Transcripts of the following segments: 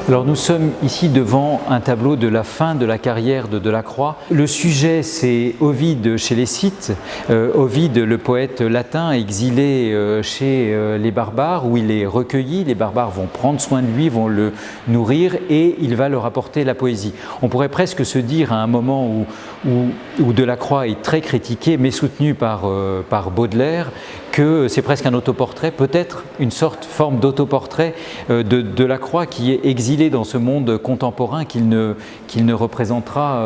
Alors nous sommes ici devant un tableau de la fin de la carrière de Delacroix. Le sujet, c'est Ovide chez les Scythes. Ovide, le poète latin exilé chez les barbares, où il est recueilli. Les barbares vont prendre soin de lui, vont le nourrir et il va leur apporter la poésie. On pourrait presque se dire à un moment où Delacroix est très critiqué, mais soutenu par Baudelaire, que c'est presque un autoportrait, peut-être une forme d'autoportrait de Delacroix qui est exilé dans ce monde contemporain qu'il ne représentera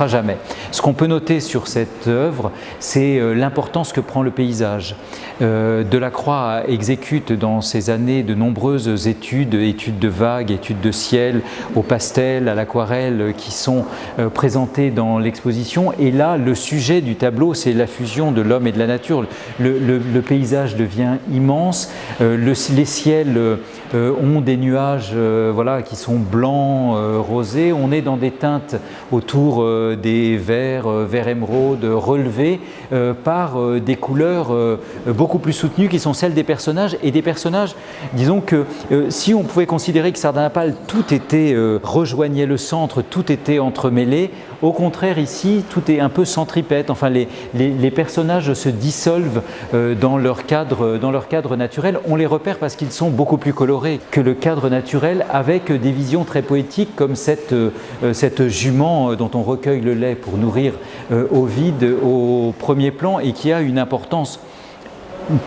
jamais. Ce qu'on peut noter sur cette œuvre, c'est l'importance que prend le paysage. Delacroix exécute dans ces années de nombreuses études de vagues, études de ciel, au pastel, à l'aquarelle, qui sont présentées dans l'exposition. Et là, le sujet du tableau, c'est la fusion de l'homme et de la nature. Le paysage devient immense, les ciels ont des nuages qui sont blancs, rosés, on est dans des teintes autour des verts émeraude, relevés par des couleurs beaucoup plus soutenues qui sont celles des personnages, et des personnages, disons que si on pouvait considérer que Sardanapale, tout était rejoignait le centre, tout était entremêlé, au contraire ici, tout est un peu centripète, enfin les personnages se dissolvent dans leur cadre naturel. On les repère parce qu'ils sont beaucoup plus colorés que le cadre naturel, avec des visions très poétiques comme cette jument dont on recueille le lait pour nourrir Ovide au premier plan, et qui a une importance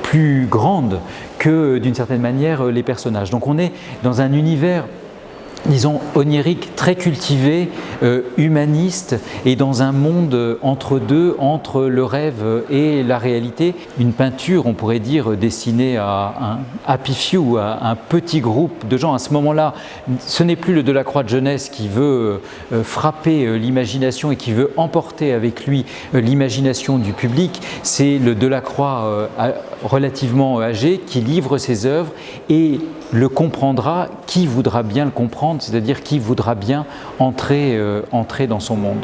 plus grande que d'une certaine manière les personnages. Donc on est dans un univers, disons, onirique, très cultivé, humaniste, et dans un monde entre deux, entre le rêve et la réalité. Une peinture, on pourrait dire, destinée à un happy few, à un petit groupe de gens. À ce moment-là, ce n'est plus le Delacroix de jeunesse qui veut frapper l'imagination et qui veut emporter avec lui l'imagination du public. C'est le Delacroix relativement âgé qui livre ses œuvres, et le comprendra qui voudra bien le comprendre, c'est-à-dire qui voudra bien entrer dans son monde.